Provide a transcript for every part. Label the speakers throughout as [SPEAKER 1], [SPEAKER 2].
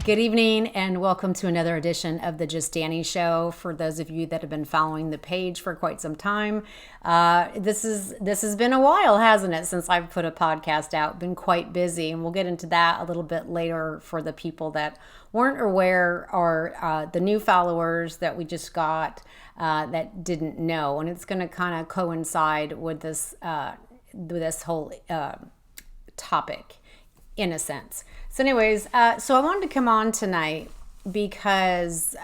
[SPEAKER 1] Good evening and welcome to another edition of the Just Danny Show. For those of you that have been following the page for quite some time, this has been a while, hasn't it, since I've put a podcast out. Been quite busy, and we'll get into that a little bit later for the people that weren't aware or the new followers that we just got that didn't know. And it's going to kind of coincide with this whole topic, in a sense. So anyways, so I wanted to come on tonight because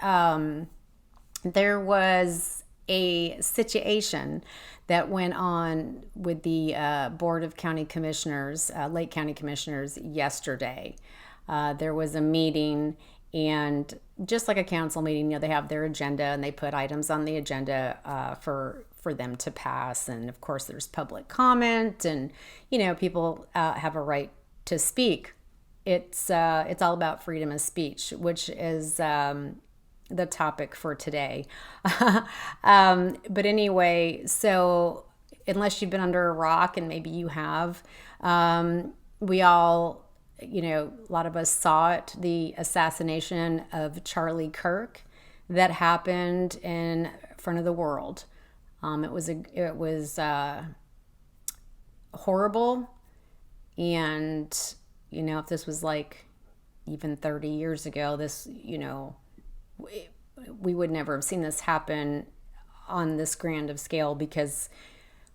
[SPEAKER 1] there was a situation that went on with the Board of County Commissioners, Lake County Commissioners, yesterday. There was a meeting, and just like a council meeting, they have their agenda and they put items on the agenda for them to pass. And of course, there's public comment, and people have a right to speak. It's all about freedom of speech, which is the topic for today. But anyway, so unless you've been under a rock, and maybe you have, we all, a lot of us saw it, the assassination of Charlie Kirk that happened in front of the world. It was horrible. And, if this was like even 30 years ago, we would never have seen this happen on this grand of scale, because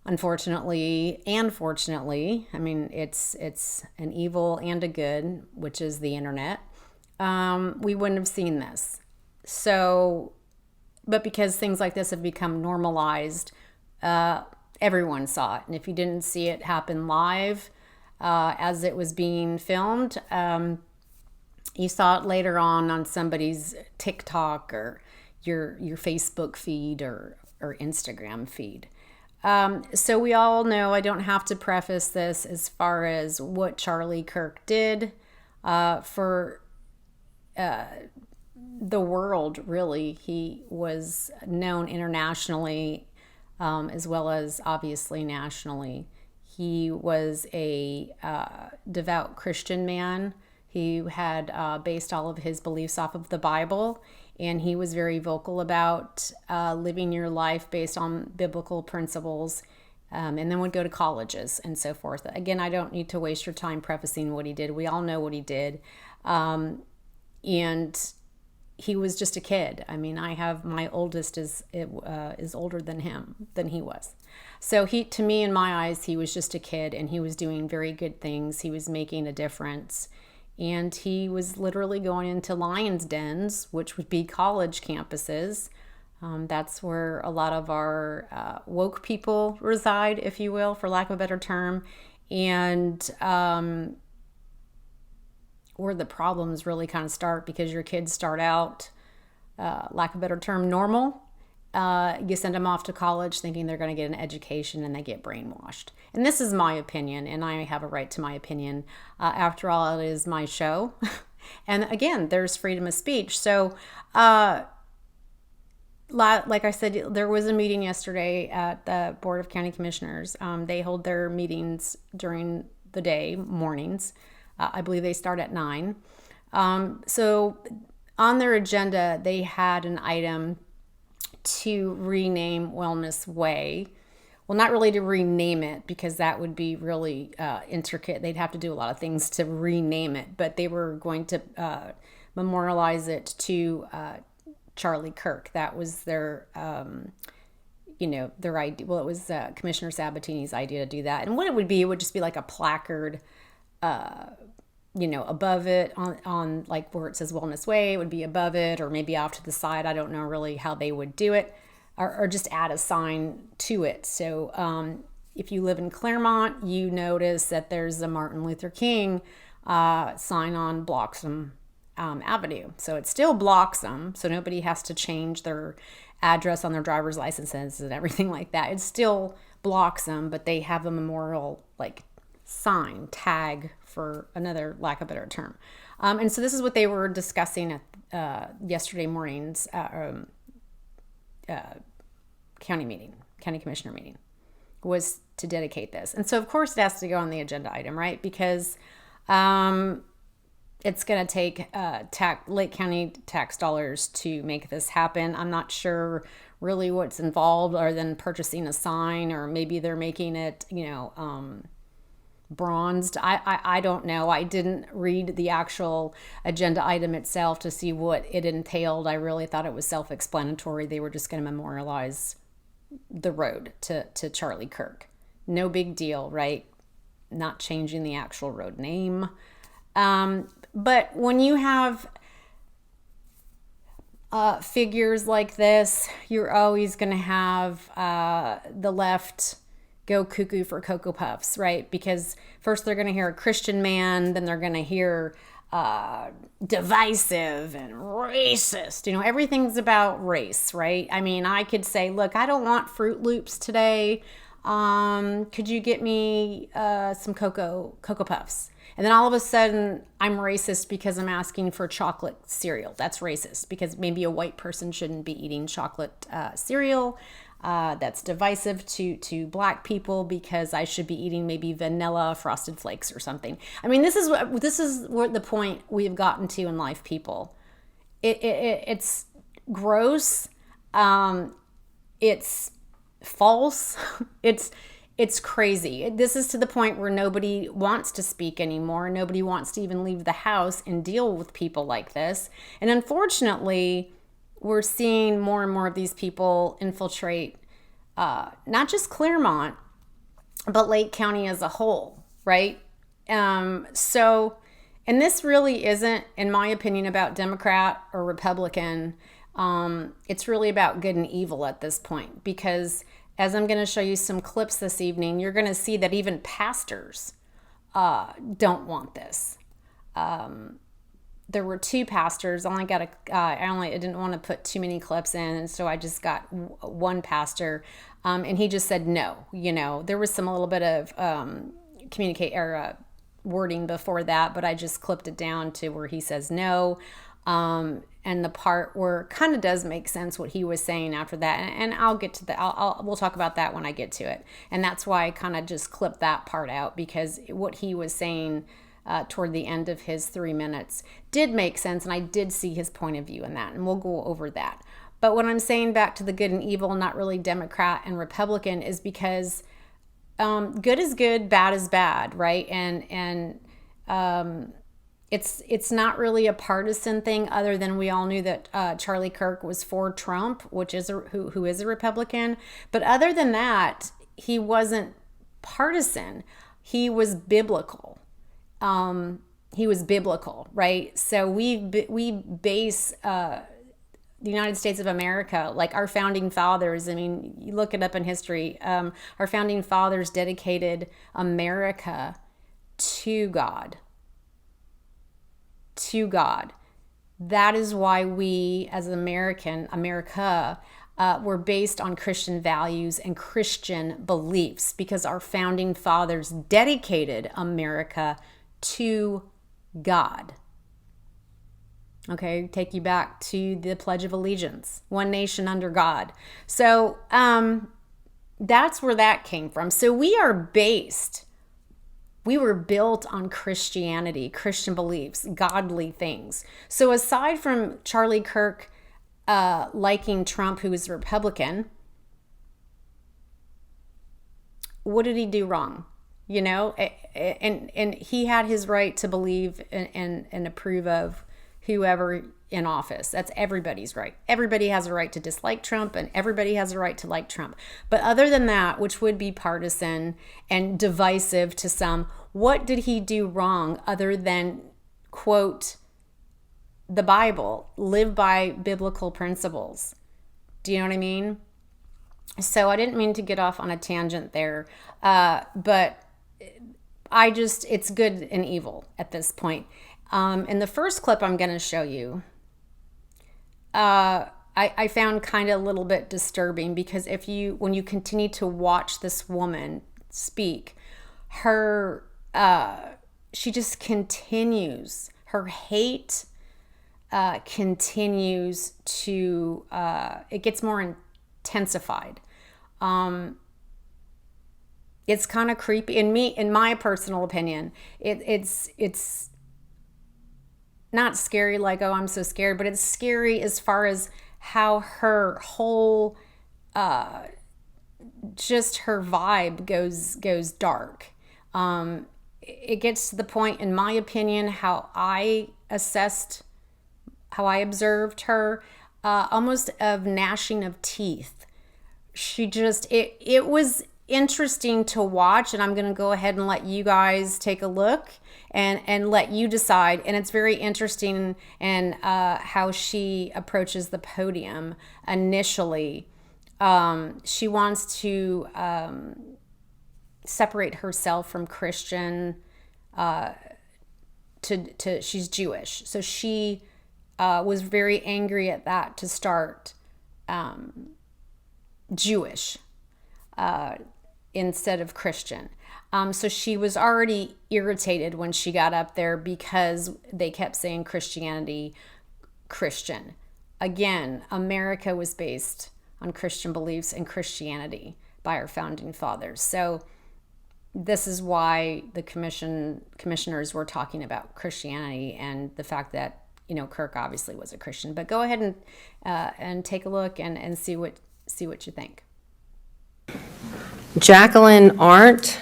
[SPEAKER 1] unfortunately and fortunately, it's an evil and a good, which is the internet. We wouldn't have seen this. So, but because things like this have become normalized, everyone saw it. And if you didn't see it happen live, as it was being filmed, you saw it later on somebody's TikTok or your Facebook feed or Instagram feed. So we all know, I don't have to preface this as far as what Charlie Kirk did for the world, really. He was known internationally as well as obviously nationally. He was a devout Christian man. He had based all of his beliefs off of the Bible, and he was very vocal about living your life based on biblical principles, and then would go to colleges and so forth. Again, I don't need to waste your time prefacing what he did. We all know what he did. And he was just a kid. I have my oldest is older than he was. So to me, in my eyes, he was just a kid, and he was doing very good things. He was making a difference, and he was literally going into lions' dens, which would be college campuses. That's where a lot of our woke people reside, if you will, for lack of a better term, and where the problems really kind of start, because your kids start out, lack of a better term, normal. You send them off to college thinking they're going to get an education, and they get brainwashed. And this is my opinion, and I have a right to my opinion. After all, it is my show. And again, there's freedom of speech. So, like I said, there was a meeting yesterday at the Board of County Commissioners. They hold their meetings during the day, mornings. I believe they start at 9. So on their agenda, they had an item to rename Wellness Way. Well, not really to rename it, because that would be really intricate. They'd have to do a lot of things to rename it, but they were going to memorialize it to Charlie Kirk. That was their, their idea. Well, it was Commissioner Sabatini's idea to do that. And what it would just be like a placard, above it on like where it says Wellness Way. It would be above it, or maybe off to the side. I don't know really how they would do it, or just add a sign to it. So if you live in Claremont, you notice that there's a Martin Luther King sign on Bloxham Avenue. So it still blocks them. So nobody has to change their address on their driver's licenses and everything like that. It still blocks them, but they have a memorial like sign, tag, for another lack of a better term. And so this is what they were discussing at yesterday morning's county commissioner meeting, was to dedicate this. And so of course it has to go on the agenda item, right? Because it's going to take Lake County tax dollars to make this happen. I'm not sure really what's involved other than purchasing a sign, or maybe they're making it, bronzed. I don't know. I didn't read the actual agenda item itself to see what it entailed. I really thought it was self-explanatory. They were just going to memorialize the road to Charlie Kirk. No big deal, right? Not changing the actual road name. But when you have figures like this, you're always going to have the left go cuckoo for Cocoa Puffs, right? Because first they're going to hear a Christian man, then they're going to hear divisive and racist. Everything's about race, right? I mean, I could say, look, I don't want Fruit Loops today. Could you get me some Cocoa Puffs? And then all of a sudden, I'm racist because I'm asking for chocolate cereal. That's racist because maybe a white person shouldn't be eating chocolate cereal. That's divisive to black people because I should be eating maybe vanilla Frosted Flakes or something. I mean, this is what the point we've gotten to in life, people. It's gross. It's false. It's crazy. This is to the point where nobody wants to speak anymore. Nobody wants to even leave the house and deal with people like this. And unfortunately, we're seeing more and more of these people infiltrate not just Claremont, but Lake County as a whole, right? And this really isn't, in my opinion, about Democrat or Republican. It's really about good and evil at this point, because as I'm going to show you some clips this evening, you're going to see that even pastors don't want this. There were two pastors. I didn't want to put too many clips in, so I just got one pastor, and he just said no. There was a little bit of wording before that, but I just clipped it down to where he says no. And the part where it kind of does make sense what he was saying after that, and I'll get to that. We'll talk about that when I get to it, and that's why I kind of just clipped that part out, because what he was saying toward the end of his 3 minutes did make sense, and I did see his point of view in that, and we'll go over that. But what I'm saying back to the good and evil, not really Democrat and Republican, is because good is good, bad is bad, right? And it's not really a partisan thing, other than we all knew that Charlie Kirk was for Trump, which is who is a Republican. But other than that, he wasn't partisan. He was biblical. Right? So we base the United States of America, like our founding fathers. I mean, you look it up in history. Our founding fathers dedicated America to God. To God. That is why we, as America, were based on Christian values and Christian beliefs, because our founding fathers dedicated America to God. Okay, take you back to the Pledge of Allegiance, one nation under God. So that's where that came from. So we were built on Christianity, Christian beliefs, godly things. So aside from Charlie Kirk liking Trump, who is a Republican, what did he do wrong? And he had his right to believe and approve of whoever in office. That's everybody's right. Everybody has a right to dislike Trump, and everybody has a right to like Trump. But other than that, which would be partisan and divisive to some, what did he do wrong other than quote the Bible, live by biblical principles? Do you know what I mean? So I didn't mean to get off on a tangent there, but it's good and evil at this point. In the first clip I'm going to show you, I found kind of a little bit disturbing, because when you continue to watch this woman speak, she just continues, her hate continues to, it gets more intensified. It's kind of creepy in my personal opinion. It's not scary like, oh, I'm so scared, but it's scary as far as how her whole just her vibe goes dark. It gets to the point, in my opinion, how I observed her, almost of gnashing of teeth. She just, it was interesting to watch, and I'm going to go ahead and let you guys take a look and let you decide. And it's very interesting and how she approaches the podium initially. She wants to separate herself from Christian. She's Jewish, so she was very angry at that, to start Jewish instead of Christian. So she was already irritated when she got up there, because they kept saying Christianity, Christian. Again, America was based on Christian beliefs and Christianity by our founding fathers. So this is why the commissioners were talking about Christianity, and the fact that, Kirk obviously was a Christian. But go ahead and take a look and see what you think.
[SPEAKER 2] Jacqueline Arndt,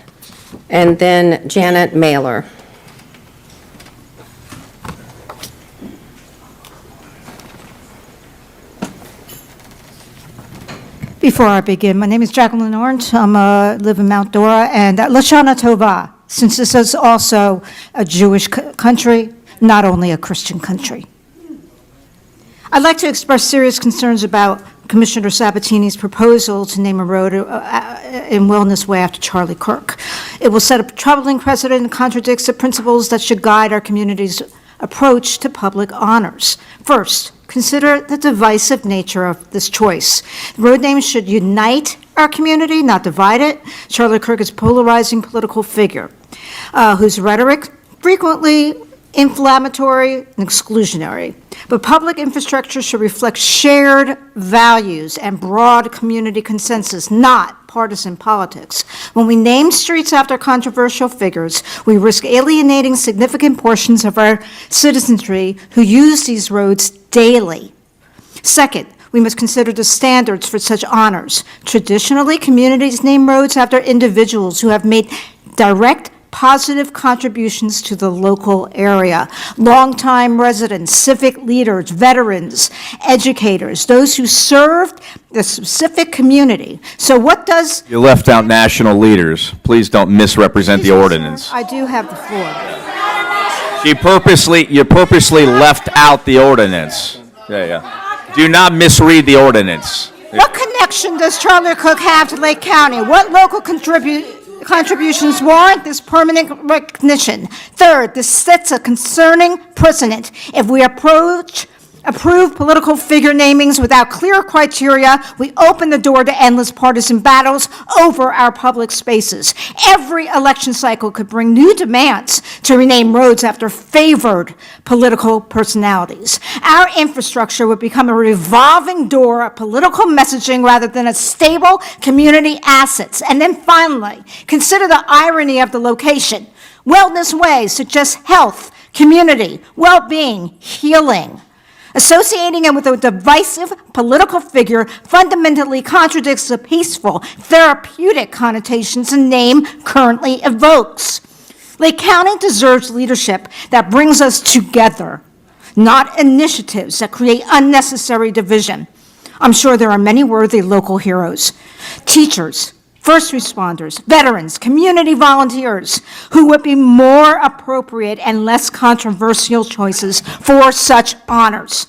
[SPEAKER 2] and then Janet Mailer.
[SPEAKER 3] Before I begin, my name is Jacqueline Arndt. I live in Mount Dora, and Lashana Tova, since this is also a Jewish country, not only a Christian country. I'd like to express serious concerns about Commissioner Sabatini's proposal to name a road in Wellness Way after Charlie Kirk. It will set a troubling precedent and contradicts the principles that should guide our community's approach to public honors. First, consider the divisive nature of this choice. Road names should unite our community, not divide it. Charlie Kirk is a polarizing political figure whose rhetoric frequently inflammatory and exclusionary. But public infrastructure should reflect shared values and broad community consensus, not partisan politics. When we name streets after controversial figures, we risk alienating significant portions of our citizenry who use these roads daily. Second, we must consider the standards for such honors. Traditionally, communities name roads after individuals who have made direct positive contributions to the local area. Longtime residents, civic leaders, veterans, educators, those who served the specific community. So what does...
[SPEAKER 4] You left out national leaders. Please don't misrepresent the ordinance.
[SPEAKER 3] I do have the floor.
[SPEAKER 4] You purposely left out the ordinance. Yeah. Do not misread the ordinance.
[SPEAKER 3] What connection does Charlie Kirk have to Lake County? What local contributions warrant this permanent recognition? Third, this sets a concerning precedent. If we approve political figure namings without clear criteria, we open the door to endless partisan battles over our public spaces. Every election cycle could bring new demands to rename roads after favored political personalities. Our infrastructure would become a revolving door of political messaging rather than a stable community assets. And then finally, consider the irony of the location. Wellness Way suggests health, community, well-being, healing. Associating it with a divisive political figure fundamentally contradicts the peaceful, therapeutic connotations the name currently evokes. Lake County deserves leadership that brings us together, not initiatives that create unnecessary division. I'm sure there are many worthy local heroes, teachers, first responders, veterans, community volunteers, who would be more appropriate and less controversial choices for such honors.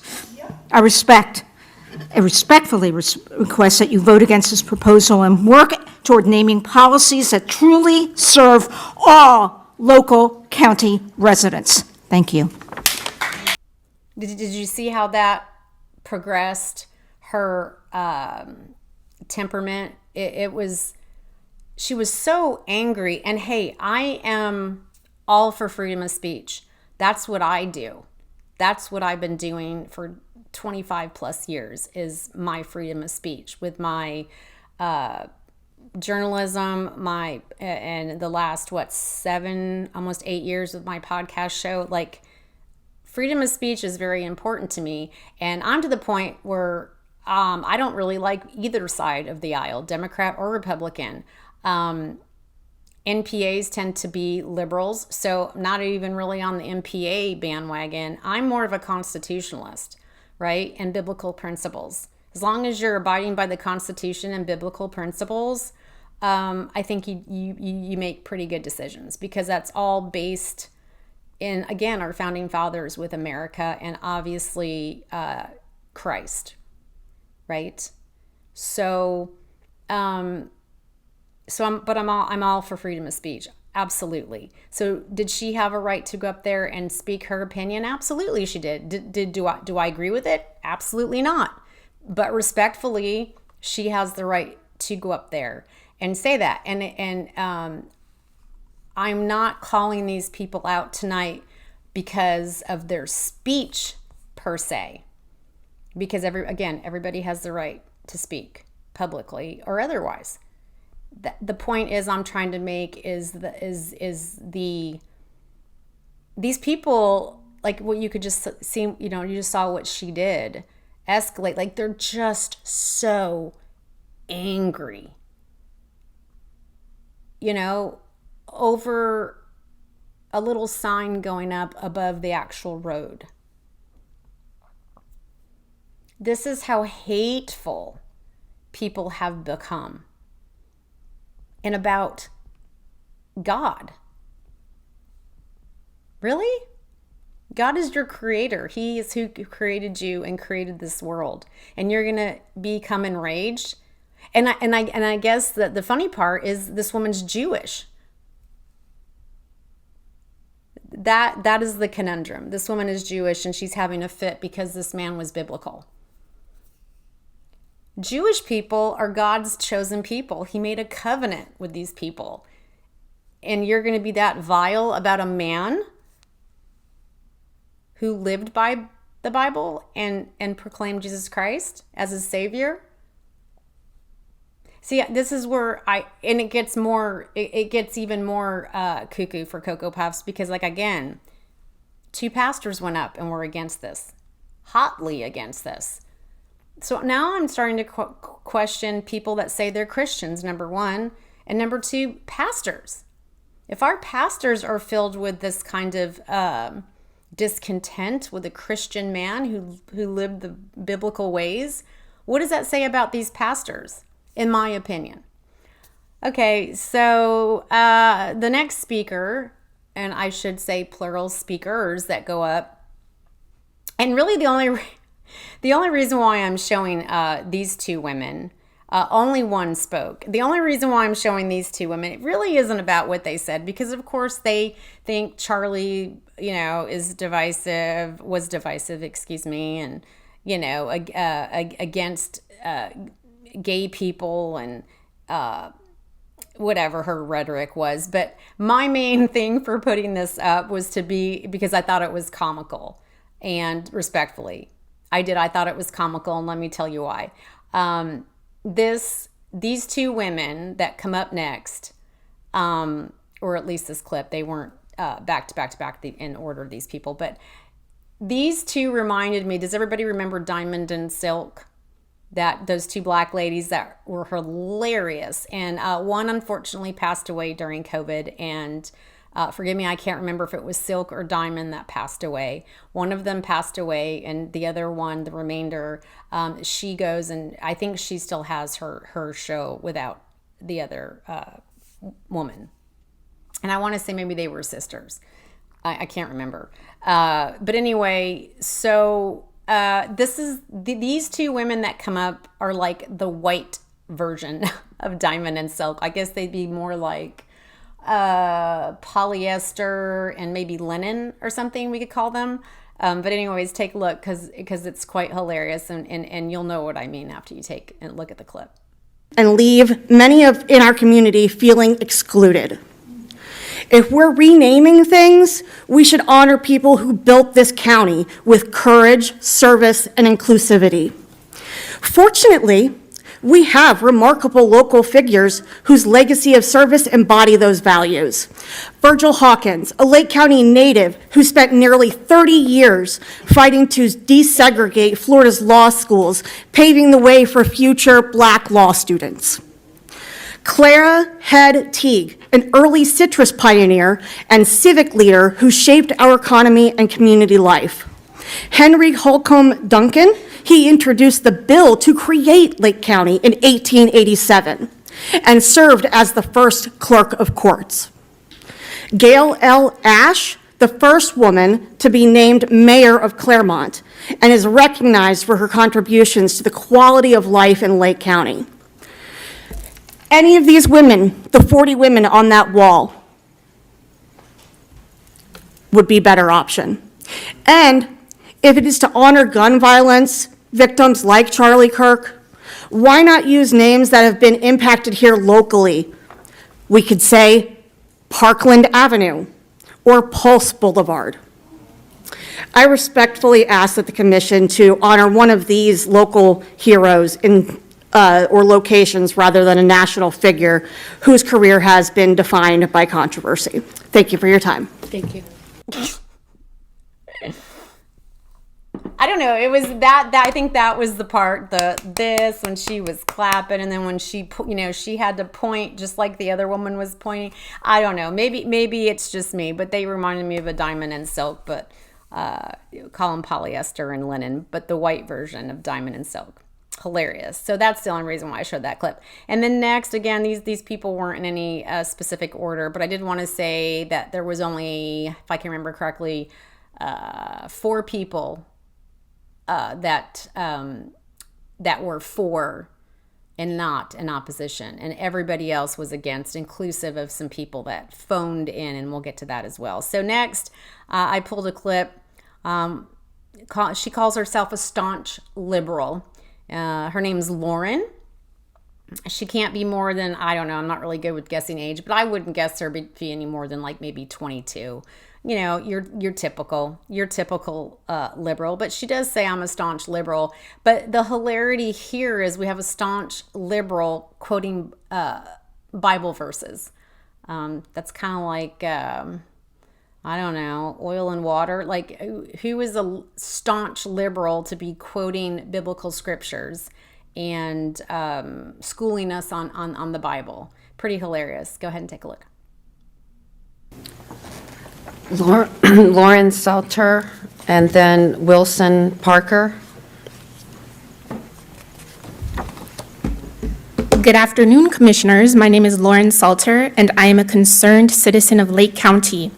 [SPEAKER 3] I respectfully request that you vote against this proposal and work toward naming policies that truly serve all local county residents. Thank you.
[SPEAKER 1] Did you see how that progressed her temperament? She was so angry. And hey, I am all for freedom of speech. That's what I do. That's what I've been doing for 25 plus years, is my freedom of speech with my journalism, and the last, 7, almost 8 years with my podcast show. Like, freedom of speech is very important to me. And I'm to the point where I don't really like either side of the aisle, Democrat or Republican. NPAs tend to be liberals, so I'm not even really on the NPA bandwagon. I'm more of a constitutionalist, right? And biblical principles. As long as you're abiding by the Constitution and biblical principles, I think you make pretty good decisions, because that's all based in, again, our founding fathers with America and obviously Christ, right? So, I'm all for freedom of speech. Absolutely. So did she have a right to go up there and speak her opinion? Absolutely she did. Do I agree with it? Absolutely not. But respectfully, she has the right to go up there and say that. And I'm not calling these people out tonight because of their speech per se. Because everybody has the right to speak publicly or otherwise. The point is I'm trying to make is these people, like, what you could just see, you just saw what she did escalate. Like, they're just so angry, over a little sign going up above the actual road. This is how hateful people have become. And about God. Really? God is your creator. He is who created you and created this world. And you're going to become enraged. And I guess that the funny part is this woman's Jewish. That is the conundrum. This woman is Jewish and she's having a fit because this man was biblical. Jewish people are God's chosen people. He made a covenant with these people. And you're going to be that vile about a man who lived by the Bible and proclaimed Jesus Christ as his Savior? See, this is where it gets even more cuckoo for Cocoa Puffs, because, like, again, 2 pastors went up and were against this, hotly against this. So now I'm starting to question people that say they're Christians, number one, and number two, pastors. If our pastors are filled with this kind of discontent with a Christian man who lived the biblical ways, what does that say about these pastors, in my opinion? Okay, so the next speaker, and I should say plural speakers that go up, and really the only reason why I'm showing these 2 women, only one spoke. The only reason why I'm showing these 2 women, it really isn't about what they said, because of course they think Charlie, was divisive, and, against gay people and whatever her rhetoric was. But my main thing for putting this up was because I thought it was comical, and respectfully. I thought it was comical, and let me tell you why. These 2 women that come up next, or at least this clip, they weren't back to back in order, these people, but these 2 reminded me, does everybody remember Diamond and Silk? Those 2 black ladies that were hilarious. And one unfortunately passed away during COVID, and forgive me, I can't remember if it was Silk or Diamond that passed away. One of them passed away, and the other one, the remainder, she goes, and I think she still has her show without the other woman. And I want to say maybe they were sisters. I can't remember. But anyway, so these 2 women that come up are like the white version of Diamond and Silk. I guess they'd be more like polyester and maybe linen or something, we could call them. But anyways, take a look because it's quite hilarious, and you'll know what I mean after you take and look at the clip.
[SPEAKER 5] And leave many in our community feeling excluded. If we're renaming things, we should honor people who built this county with courage, service, and inclusivity. Fortunately, we have remarkable local figures whose legacy of service embody those values. Virgil Hawkins, a Lake County native who spent nearly 30 years fighting to desegregate Florida's law schools, paving the way for future Black law students. Clara Head Teague, an early citrus pioneer and civic leader who shaped our economy and community life. Henry Holcomb Duncan, he introduced the bill to create Lake County in 1887 and served as the first clerk of courts. Gail L. Ash, the first woman to be named mayor of Claremont, and is recognized for her contributions to the quality of life in Lake County. Any of these women, the 40 women on that wall, would be a better option. And if it is to honor gun violence victims like Charlie Kirk, why not use names that have been impacted here locally? We could say Parkland Avenue or Pulse Boulevard. I respectfully ask that the commission to honor one of these local heroes or locations rather than a national figure whose career has been defined by controversy. Thank you for your time.
[SPEAKER 1] Thank you. I don't know. It was that I think that was the part, this when she was clapping, and then when she had to point just like the other woman was pointing. I don't know. Maybe it's just me, but they reminded me of a diamond and silk, but call them polyester and linen, but the white version of diamond and silk. Hilarious. So that's the only reason why I showed that clip. And then next, again, these people weren't in any specific order, but I did want to say that there was only, if I can remember correctly, 4 people that were for and not in opposition, and everybody else was against, inclusive of some people that phoned in, and we'll get to that as well. So next, I pulled a clip. She calls herself a staunch liberal. Her name's Lauren. She can't be more than, I don't know, I'm not really good with guessing age, but I wouldn't guess her be any more than like maybe 22. You know, your typical liberal, but she does say I'm a staunch liberal. But the hilarity here is we have a staunch liberal quoting Bible verses. That's kind of like, I don't know, oil and water. Like, who is a staunch liberal to be quoting biblical scriptures and schooling us on the Bible? Pretty hilarious. Go ahead and take a look.
[SPEAKER 2] Lauren Salter, and then Wilson Parker.
[SPEAKER 6] Good afternoon, Commissioners. My name is Lauren Salter, and I am a concerned citizen of Lake County.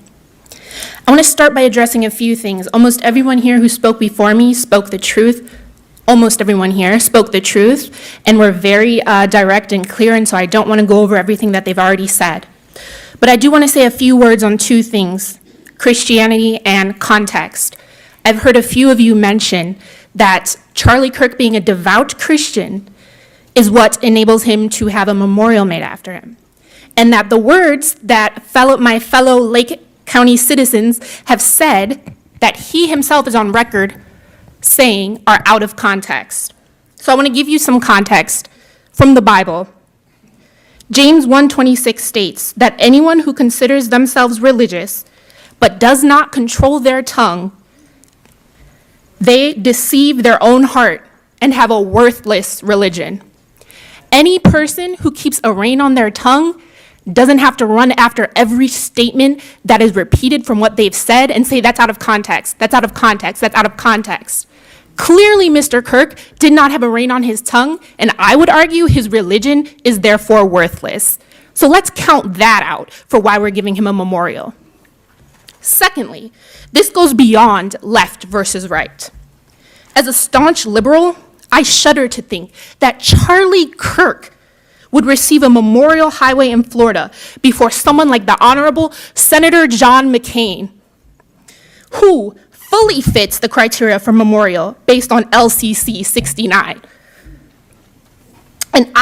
[SPEAKER 6] I want to start by addressing a few things. Almost everyone here who spoke before me spoke the truth. Almost everyone here spoke the truth and were very direct and clear, and so I don't want to go over everything that they've already said. But I do want to say a few words on 2 things: Christianity and context. I've heard a few of you mention that Charlie Kirk being a devout Christian is what enables him to have a memorial made after him. And that the words that my fellow Lake County citizens have said that he himself is on record saying are out of context. So I want to give you some context from the Bible. James 1:26 states that anyone who considers themselves religious but does not control their tongue, they deceive their own heart and have a worthless religion. Any person who keeps a rein on their tongue doesn't have to run after every statement that is repeated from what they've said and say that's out of context, that's out of context, that's out of context. Clearly, Mr. Kirk did not have a rein on his tongue, and I would argue his religion is therefore worthless. So let's count that out for why we're giving him a memorial. Secondly, this goes beyond left versus right. As a staunch liberal, I shudder to think that Charlie Kirk would receive a memorial highway in Florida before someone like the Honorable Senator John McCain, who fully fits the criteria for memorial based on LCC 69. And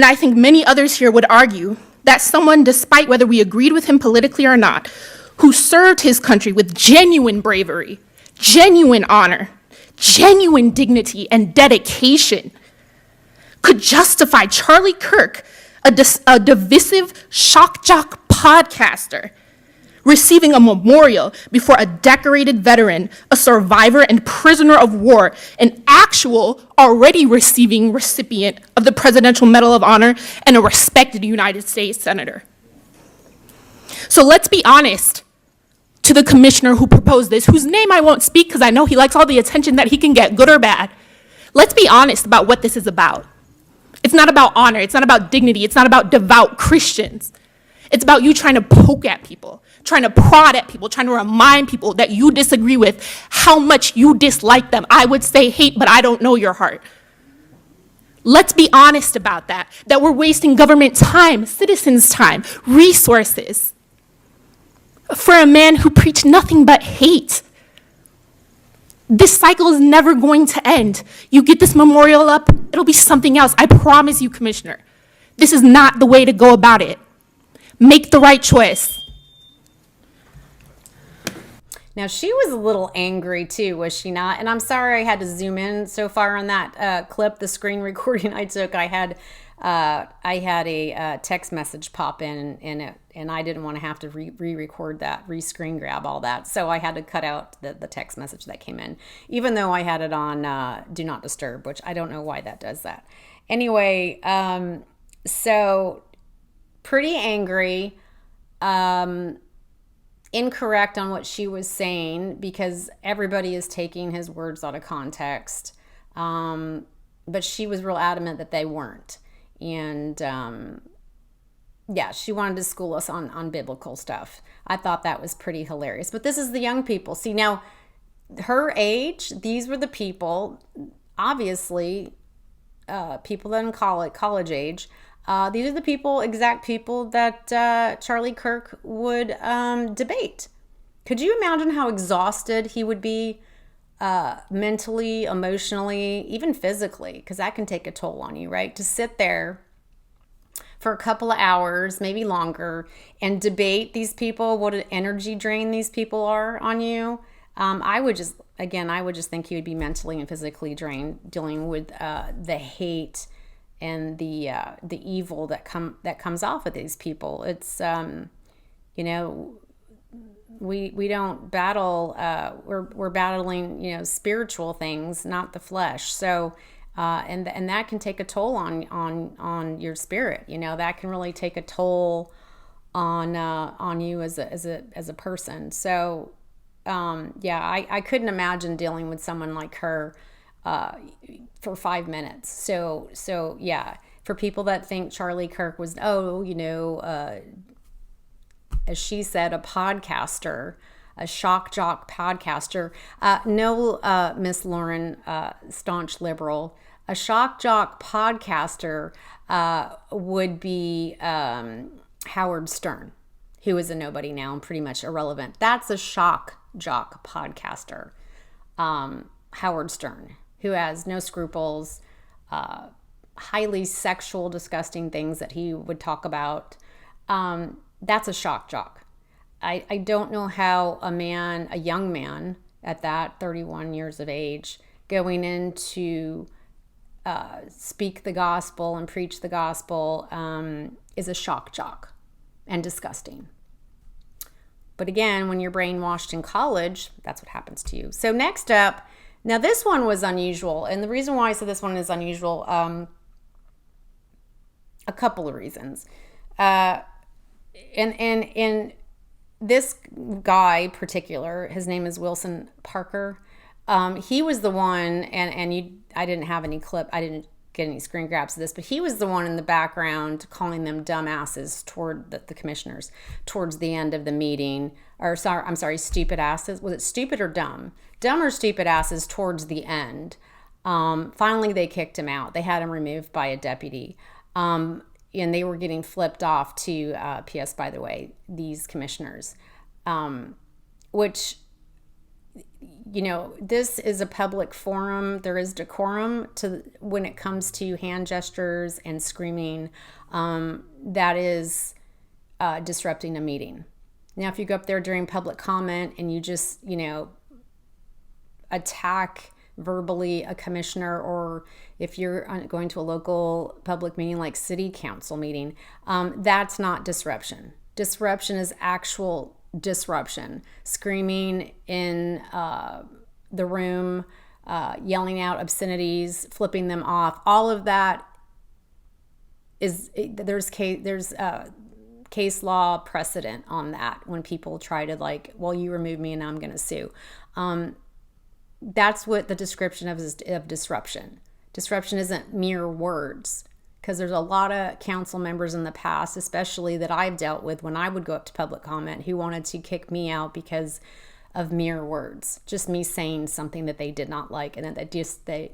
[SPEAKER 6] I think many others here would argue that someone, despite whether we agreed with him politically or not, who served his country with genuine bravery, genuine honor, genuine dignity, and dedication, could justify Charlie Kirk, a divisive shock jock podcaster, receiving a memorial before a decorated veteran, a survivor and prisoner of war, an actual already receiving recipient of the Presidential Medal of Honor, and a respected United States Senator. So let's be honest to the commissioner who proposed this, whose name I won't speak because I know he likes all the attention that he can get, good or bad. Let's be honest about what this is about. It's not about honor, it's not about dignity, it's not about devout Christians. It's about you trying to poke at people, trying to prod at people, trying to remind people that you disagree with, how much you dislike them. I would say hate, but I don't know your heart. Let's be honest about that we're wasting government time, citizens' time, resources for a man who preached nothing but hate. This cycle is never going to end. You get this memorial up, it'll be something else. I promise you, Commissioner. This is not the way to go about it. Make the right choice.
[SPEAKER 1] Now, she was a little angry too, was she not? And I'm sorry I had to zoom in so far on that clip, the screen recording I took. I had a text message pop in it, and I didn't want to have to re-record that, re-screen grab all that. So I had to cut out the text message that came in, even though I had it on Do Not Disturb, which I don't know why that does that. Anyway, so pretty angry, incorrect on what she was saying because everybody is taking his words out of context. But she was real adamant that they weren't. And yeah, she wanted to school us on biblical stuff. I thought that was pretty hilarious. But this is the young people. See, now, her age, these were the people, obviously, people that in college age. These are the exact people that Charlie Kirk would debate. Could you imagine how exhausted he would be mentally, emotionally, even physically? Because that can take a toll on you, right? To sit there for a couple of hours, maybe longer, and debate these people, what an energy drain these people are on you. I would just think he would be mentally and physically drained dealing with the hate and the evil that comes off of these people. It's we don't battle. We're battling spiritual things, not the flesh. So and that can take a toll on your spirit. That can really take a toll on you as a person. So I couldn't imagine dealing with someone like her for 5 minutes. So yeah, for people that think Charlie Kirk was, as she said, a podcaster, a shock jock podcaster. No, Miss Lauren, staunch liberal, a shock jock podcaster would be Howard Stern, who is a nobody now and pretty much irrelevant. That's a shock jock podcaster, Howard Stern, who has no scruples, highly sexual, disgusting things that he would talk about. That's a shock jock. I don't know how a young man at that 31 years of age, going in to speak the gospel and preach the gospel is a shock jock and disgusting. But again, when you're brainwashed in college, that's what happens to you. So next up, now this one was unusual. And the reason why I said this one is unusual, a couple of reasons. And this guy particular, his name is Wilson Parker. He was the one, I didn't have any clip, I didn't get any screen grabs of this, but he was the one in the background calling them dumbasses toward the commissioners towards the end of the meeting. I'm sorry, stupid asses. Was it stupid or dumb? Dumb or stupid asses towards the end. Finally, they kicked him out. They had him removed by a deputy. And they were getting flipped off to, P.S. by the way, these commissioners, which this is a public forum. There is decorum when it comes to hand gestures and screaming. That is disrupting a meeting. Now, if you go up there during public comment and you just, attack verbally a commissioner, or if you're going to a local public meeting like city council meeting, that's not disruption. Disruption is actual disruption. Screaming in the room, yelling out obscenities, flipping them off, all of that there's case law precedent on that when people try to you remove me and now I'm going to sue. That's what the description of disruption. Disruption isn't mere words, because there's a lot of council members in the past, especially that I've dealt with when I would go up to public comment, who wanted to kick me out because of mere words, just me saying something that they did not like and that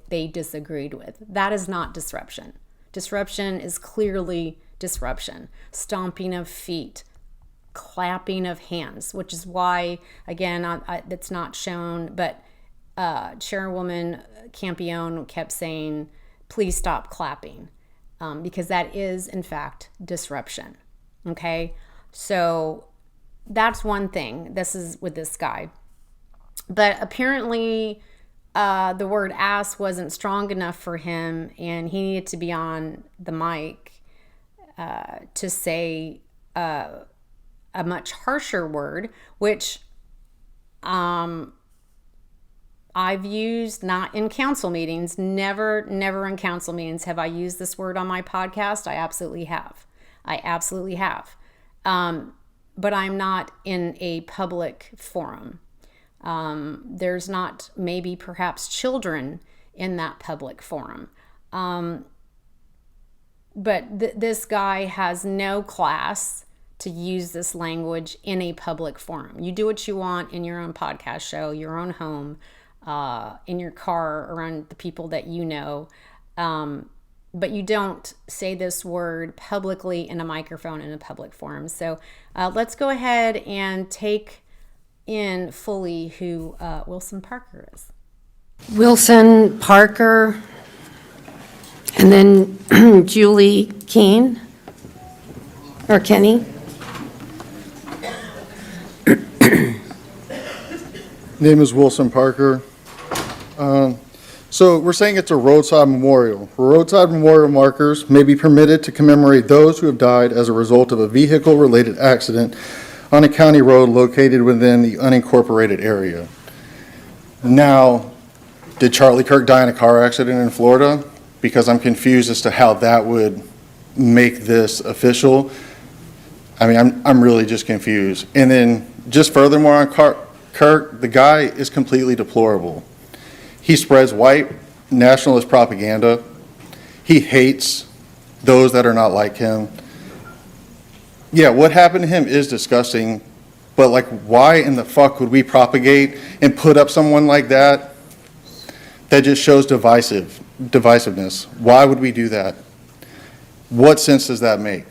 [SPEAKER 1] they disagreed with. That is not disruption. Disruption is clearly disruption. Stomping of feet, clapping of hands, which is why, again, that's not shown, but Chairwoman Campione kept saying, please stop clapping, because that is, in fact, disruption. Okay? So that's one thing. This is with this guy. But apparently the word ass wasn't strong enough for him, and he needed to be on the mic to say a much harsher word, which I've used, not in council meetings, never in council meetings have I used this word on my podcast. I absolutely have. But I'm not in a public forum. There's not maybe perhaps children in that public forum. But this guy has no class to use this language in a public forum. You do what you want in your own podcast show, your own home, in your car, around the people that you know. But you don't say this word publicly in a microphone in a public forum. So let's go ahead and take in fully who Wilson Parker is.
[SPEAKER 2] Wilson Parker, and then Julie Keene, or Kenny.
[SPEAKER 7] Name is Wilson Parker. So we're saying it's a roadside memorial. Roadside memorial markers may be permitted to commemorate those who have died as a result of a vehicle-related accident on a county road located within the unincorporated area. Now, did Charlie Kirk die in a car accident in Florida? Because I'm confused as to how that would make this official. I mean, I'm really just confused. And then just furthermore on Kirk, the guy is completely deplorable. He spreads white nationalist propaganda. He hates those that are not like him. Yeah, what happened to him is disgusting, but why in the fuck would we propagate and put up someone like that? That just shows divisiveness. Why would we do that? What sense does that make?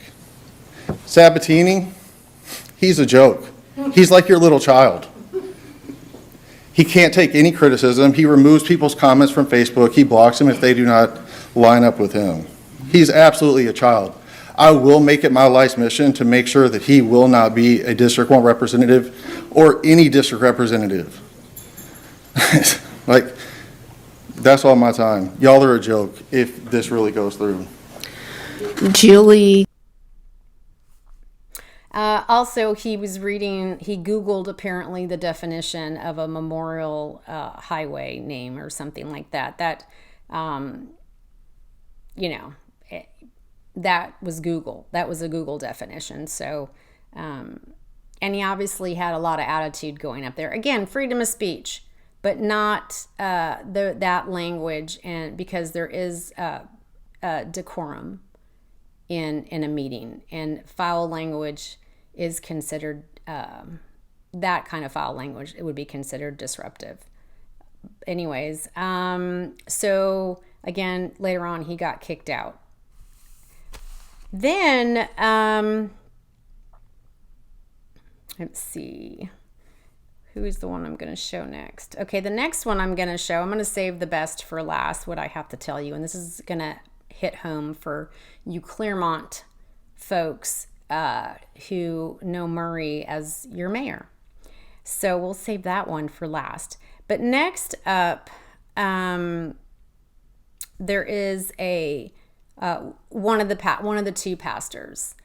[SPEAKER 7] Sabatini, he's a joke. He's like your little child. He can't take any criticism. He removes people's comments from Facebook. He blocks them if they do not line up with him. He's absolutely a child. I will make it my life's mission to make sure that he will not be a District 1 representative or any district representative. That's all my time. Y'all are a joke if this really goes through.
[SPEAKER 2] Julie.
[SPEAKER 1] Also, he Googled apparently the definition of a memorial highway name or something like that. That was Google. That was a Google definition. So, and he obviously had a lot of attitude going up there. Again, freedom of speech, but not that language, and because there is decorum in a meeting, and foul language is considered, that kind of foul language, it would be considered disruptive. Anyways, so again, later on he got kicked out. Then, let's see, who's the one I'm going to show next? Okay, the next one I'm going to show, I'm going to save the best for last, what I have to tell you. And this is going to hit home for you Claremont folks who know Murray as your mayor. So we'll save that one for last. But next up, there is a one of the two pastors.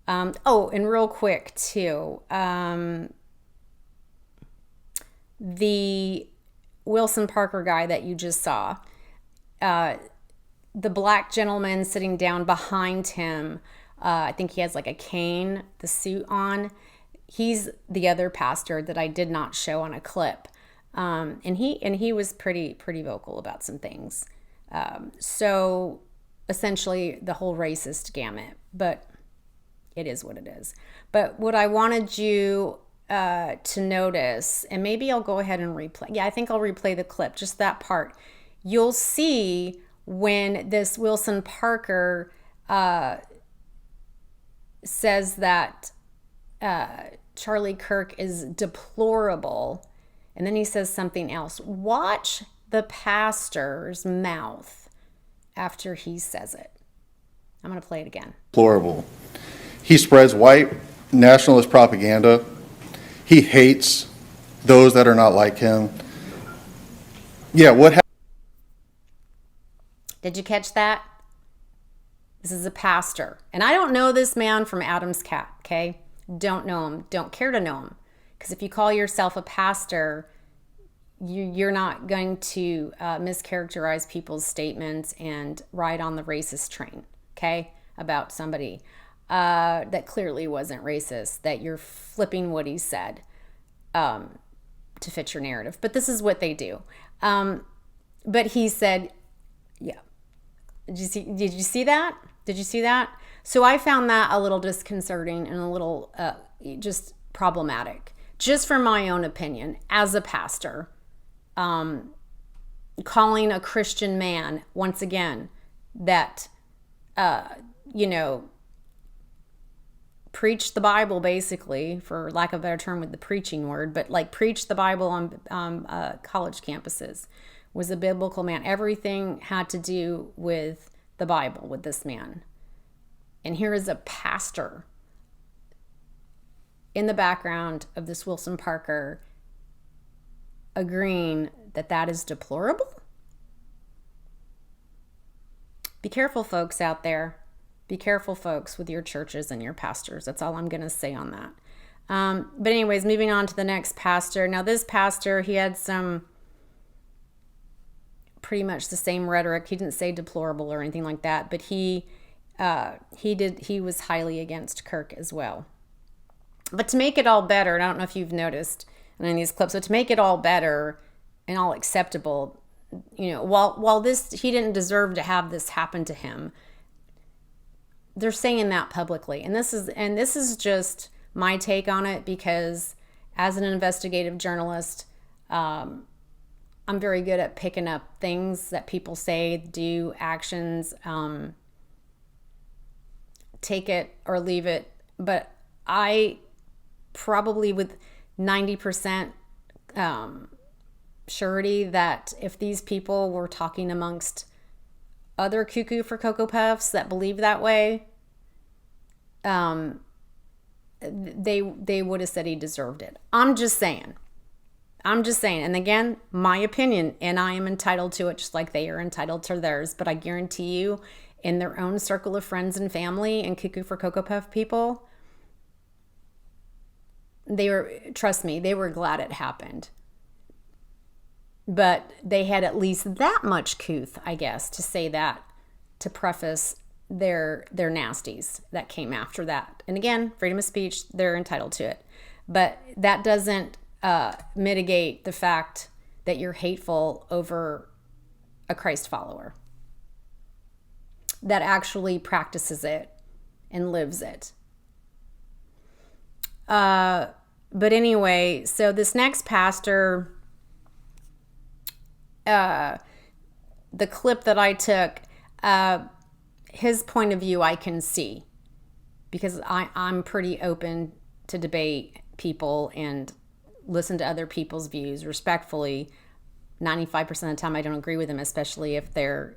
[SPEAKER 1] Oh, and real quick too, the Wilson Parker guy that you just saw, the black gentleman sitting down behind him, I think he has like a cane, the suit on. He's the other pastor that I did not show on a clip. And he was pretty vocal about some things. So essentially the whole racist gamut, but it is what it is. But what I wanted you to notice, and maybe I'll go ahead and replay. Yeah, I think I'll replay the clip, just that part. You'll see when this Wilson Parker says that Charlie Kirk is deplorable, and then he says something else. Watch the pastor's mouth after he says it. I'm going to play it again.
[SPEAKER 7] Deplorable. He spreads white nationalist propaganda. He hates those that are not like him. Yeah, what happened?
[SPEAKER 1] Did you catch that? This is a pastor. And I don't know this man from Adam's cat, okay? Don't know him. Don't care to know him. Because if you call yourself a pastor, you're not going to mischaracterize people's statements and ride on the racist train, okay, about somebody that clearly wasn't racist, that you're flipping what he said to fit your narrative. But this is what they do. But he said, yeah. Did you see that? Did you see that? So I found that a little disconcerting and a little just problematic, just from my own opinion as a pastor. Calling a Christian man, once again, that, preach the Bible, basically, for lack of a better term with the preaching word, but like preach the Bible on college campuses, was a biblical man. Everything had to do with the Bible with this man. And here is a pastor in the background of this Wilson Parker agreeing that that is deplorable. Be careful, folks out there. Be careful, folks, with your churches and your pastors. That's all I'm going to say on that. But anyways, moving on to the next pastor. Now, this pastor, he had some pretty much the same rhetoric. He didn't say deplorable or anything like that, but he was highly against Kirk as well. But to make it all better, and I don't know if you've noticed in these clips, but to make it all better and all acceptable, while this, he didn't deserve to have this happen to him, they're saying that publicly. And this is just my take on it, because as an investigative journalist, I'm very good at picking up things that people say, do, actions, take it or leave it. But I probably with 90% surety that if these people were talking amongst other cuckoo for Cocoa Puffs that believe that way, they would have said he deserved it. I'm just saying. And again, my opinion, and I am entitled to it just like they are entitled to theirs. But I guarantee you, in their own circle of friends and family and cuckoo for Cocoa Puff people, trust me, they were glad it happened. But they had at least that much couth, I guess, to say that, to preface their nasties that came after that. And again, freedom of speech, they're entitled to it. But that doesn't mitigate the fact that you're hateful over a Christ follower that practices it and lives it. But anyway, so this next pastor, the clip that I took, his point of view I can see, because I'm pretty open to debate people and listen to other people's views respectfully. 95% of the time I don't agree with them, especially if they're,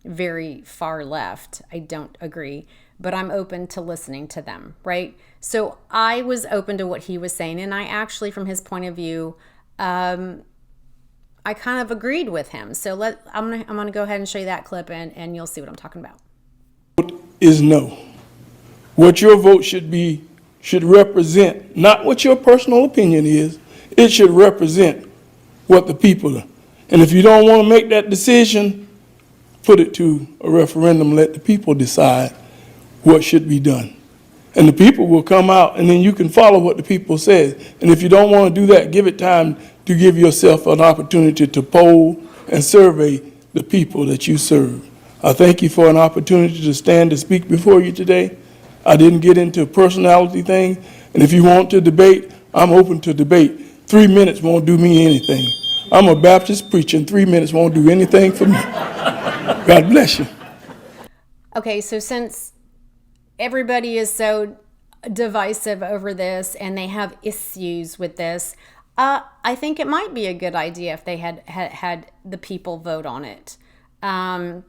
[SPEAKER 1] very far left. I don't agree, but I'm open to listening to them, right? So I was open to what he was saying, and I actually, from his point of view, I kind of agreed with him. So I'm gonna go ahead and show you that clip, and you'll see what I'm talking about.
[SPEAKER 8] Is no. What your vote should represent, not what your personal opinion is, it should represent what the people are. And if you don't want to make that decision, put it to a referendum, let the people decide what should be done. And the people will come out, and then you can follow what the people say. And if you don't want to do that, give it time to give yourself an opportunity to poll and survey the people that you serve. I thank you for an opportunity to stand to speak before you today. I didn't get into a personality thing, and if you want to debate, I'm open to debate. 3 minutes won't do me anything. I'm a Baptist preacher, and 3 minutes won't do anything for me. God bless you.
[SPEAKER 1] Okay, so since everybody is so divisive over this and they have issues with this, I think it might be a good idea if they had the people vote on it. On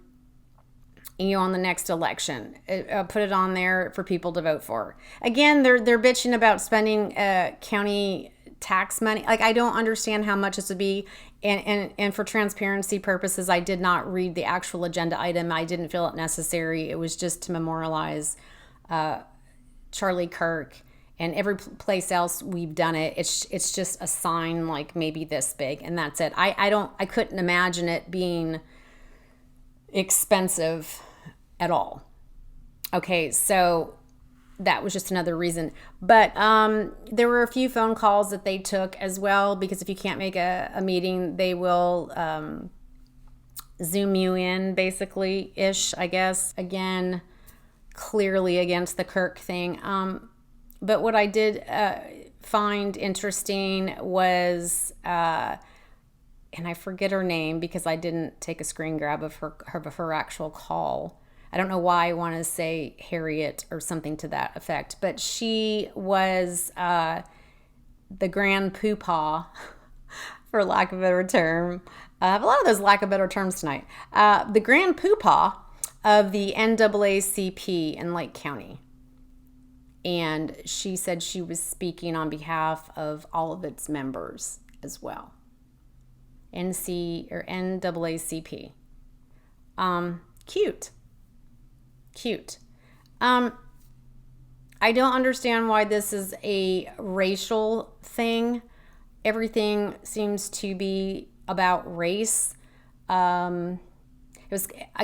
[SPEAKER 1] the next election, put it on there for people to vote for. Again, they're bitching about spending county tax money. Like, I don't understand how much this would be. And for transparency purposes, I did not read the actual agenda item. I didn't feel it necessary. It was just to memorialize Charlie Kirk, and every place else we've done it. It's just a sign like maybe this big, and that's it. I couldn't imagine it being expensive at all. Okay, so that was just another reason. But there were a few phone calls that they took as well, because if you can't make a meeting, they will Zoom you in, basically, ish, I guess. Again, clearly against the Kirk thing. But what I did find interesting was, and I forget her name because I didn't take a screen grab of her actual call. I don't know why I want to say Harriet or something to that effect, but she was the grand poopah, for lack of a better term. I have a lot of those lack of better terms tonight. The grand poopah of the NAACP in Lake County. And she said she was speaking on behalf of all of its members as well. NAACP. Cute. I don't understand why this is a racial thing. Everything seems to be about race. I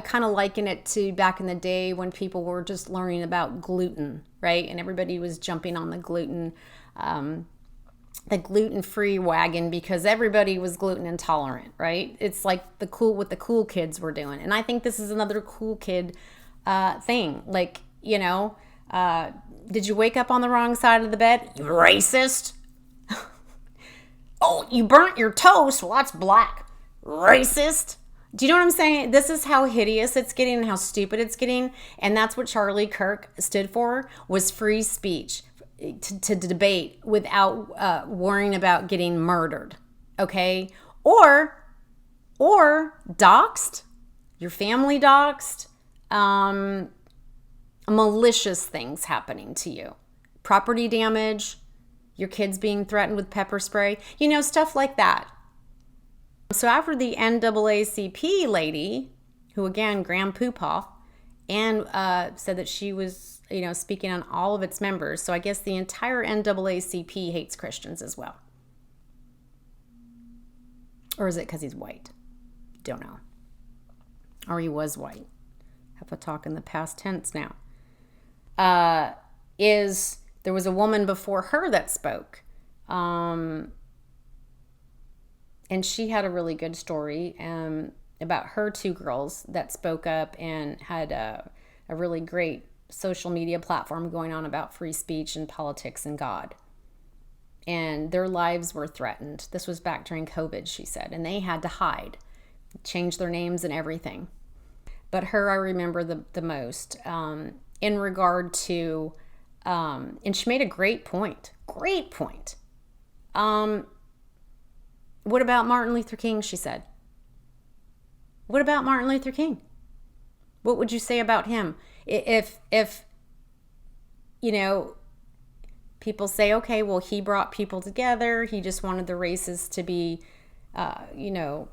[SPEAKER 1] kind of liken it to back in the day when people were just learning about gluten, right? And everybody was jumping on the gluten-free wagon because everybody was gluten intolerant, right? It's like what the cool kids were doing. And I think this is another cool kid thing. Like, did you wake up on the wrong side of the bed? You racist. Oh, you burnt your toast. Well, that's black. Racist. Do you know what I'm saying? This is how hideous it's getting and how stupid it's getting. And that's what Charlie Kirk stood for, was free speech, to debate without worrying about getting murdered. Okay? Or doxed, your family doxed, malicious things happening to you. Property damage, your kids being threatened with pepper spray, stuff like that. So after the NAACP lady, who again, Grand Poopah, and said that she was, speaking on all of its members. So I guess the entire NAACP hates Christians as well. Or is it because he's white? Don't know. Or he was white. Have to talk in the past tense now. There was a woman before her that spoke. And she had a really good story about her two girls that spoke up and had a really great social media platform going on about free speech and politics and God. And their lives were threatened. This was back during COVID, she said, and they had to hide, change their names and everything. But her I remember the most in regard to, and she made a great point. great point. What about Martin Luther King, she said. What about Martin Luther King? What would you say about him? If people say, okay, well, he brought people together. He just wanted the races to be, come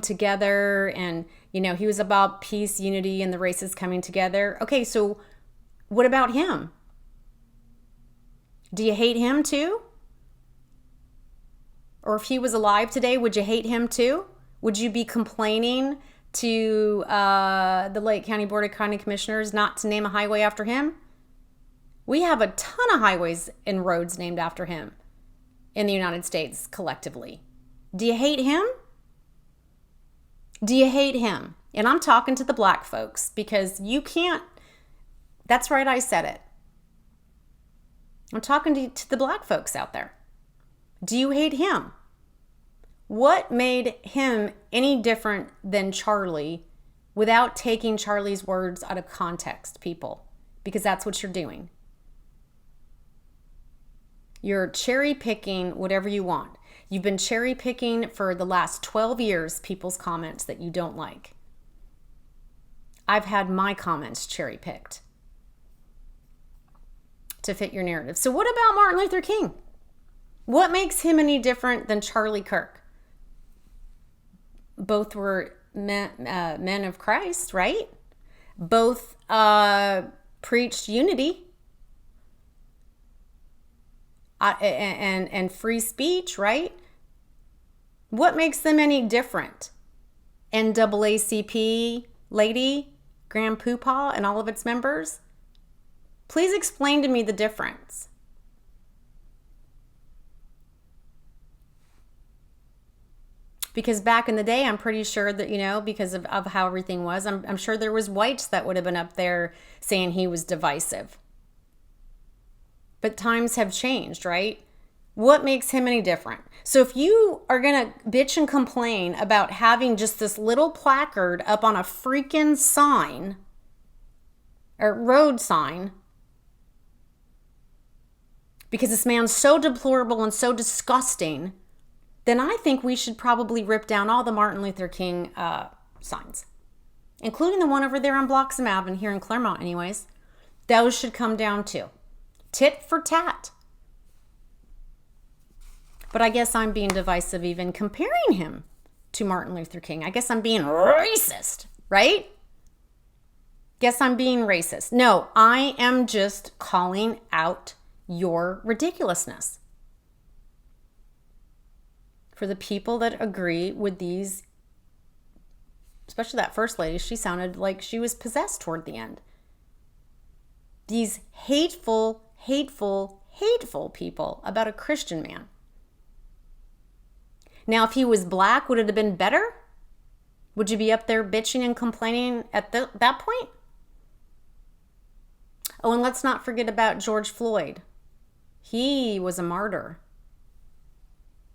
[SPEAKER 1] together. And, he was about peace, unity, and the races coming together. Okay, so what about him? Do you hate him too? Or if he was alive today, would you hate him too? Would you be complaining to the Lake County Board of County Commissioners not to name a highway after him? We have a ton of highways and roads named after him in the United States collectively. Do you hate him? Do you hate him? And I'm talking to the black folks because you can't, that's right, I said it. I'm talking to the black folks out there. Do you hate him? What made him any different than Charlie without taking Charlie's words out of context, people? Because that's what you're doing. You're cherry picking whatever you want. You've been cherry picking for the last 12 years people's comments that you don't like. I've had my comments cherry picked to fit your narrative. So what about Martin Luther King? What makes him any different than Charlie Kirk? Both were men of Christ, right? Both preached unity and free speech, right? What makes them any different? NAACP lady, Grand Poopah, and all of its members? Please explain to me the difference. Because back in the day, I'm pretty sure that, because of how everything was, I'm sure there was whites that would have been up there saying he was divisive. But times have changed, right? What makes him any different? So if you are going to bitch and complain about having just this little placard up on a freaking sign, or road sign, because this man's so deplorable and so disgusting, then I think we should probably rip down all the Martin Luther King signs, including the one over there on Bloxham Ave here in Claremont anyways. Those should come down too. Tit for tat. But I guess I'm being divisive even comparing him to Martin Luther King. I guess I'm being racist, right? Guess I'm being racist. No, I am just calling out your ridiculousness. For the people that agree with these, especially that first lady, she sounded like she was possessed toward the end. These hateful people about a Christian man. Now, if he was black, would it have been better? Would you be up there bitching and complaining at that point? Oh, and let's not forget about George Floyd. He was a martyr.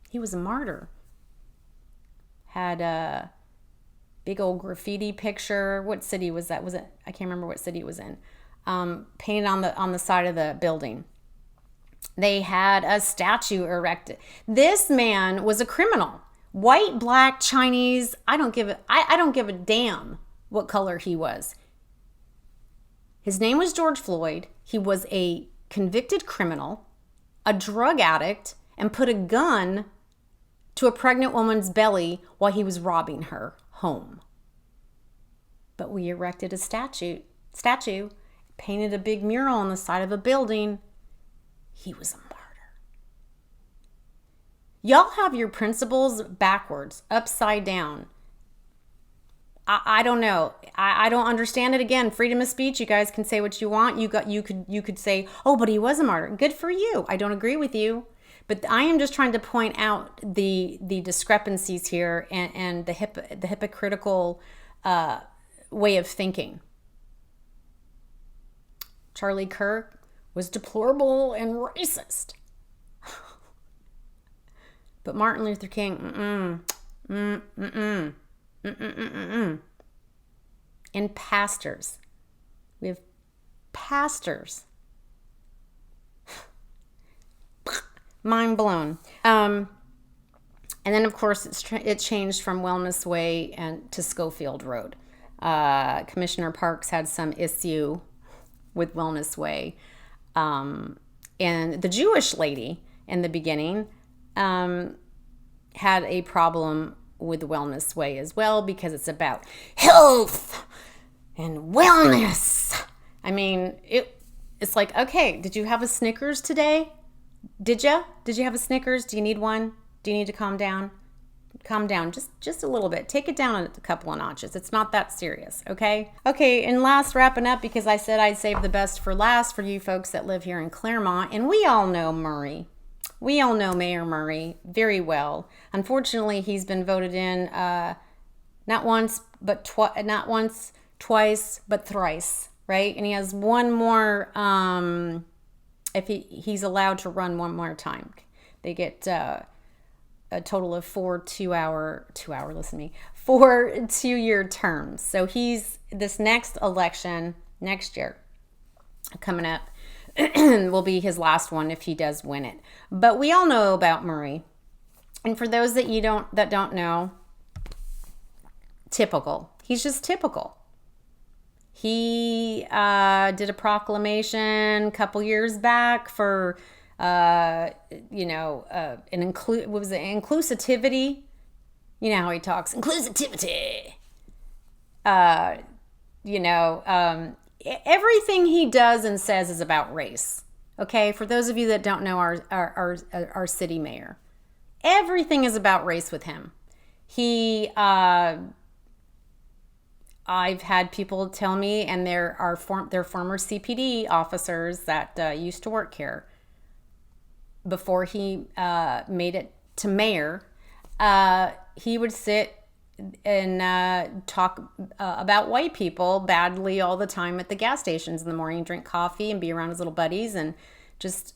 [SPEAKER 1] He was a martyr. Had a big old graffiti picture. What city was that? I can't remember what city it was in. Painted on the side of the building. They had a statue erected. This man was a criminal. White, black, Chinese. I don't give a damn what color he was. His name was George Floyd. He was a convicted criminal, a drug addict, and put a gun to a pregnant woman's belly while he was robbing her home. But we erected a statue, painted a big mural on the side of a building. He was a martyr. Y'all have your principles backwards, upside down. I don't know. I don't understand it. Again, freedom of speech. You guys can say what you want. You could say, oh, but he was a martyr. Good for you. I don't agree with you. But I am just trying to point out the discrepancies here and the hypocritical way of thinking. Charlie Kirk was deplorable and racist. But Martin Luther King, And pastors. We have pastors Mind blown. And then, of course, it changed from Wellness Way and to Schofield Road. Commissioner Parks had some issue with Wellness Way. And the Jewish lady in the beginning had a problem with Wellness Way as well, because it's about health and wellness. I mean, it's like, okay, did you have a Snickers today? Did you have a Snickers? Do you need one? Do you need to calm down? Calm down just a little bit. Take it down a couple of notches. It's not that serious, okay? Okay, and last, wrapping up, because I said I'd save the best for last for you folks that live here in Claremont, and we all know Murray. We all know Mayor Murray very well. Unfortunately, he's been voted in not once, twice, but thrice, right? And he has one more, if he's allowed to run one more time. They get a total of 4 2-year terms. So this next election, next year, coming up, will be his last one if he does win it. But we all know about Murray. And for those that don't know, typical. He's just typical. He did a proclamation a couple years back for inclusivity. You know how he talks, inclusivity. Everything he does and says is about race. Okay, for those of you that don't know our city mayor, everything is about race with him. I've had people tell me, and they're former CPD officers that used to work here before he made it to mayor. He would sit and talk about white people badly all the time at the gas stations in the morning, drink coffee and be around his little buddies and just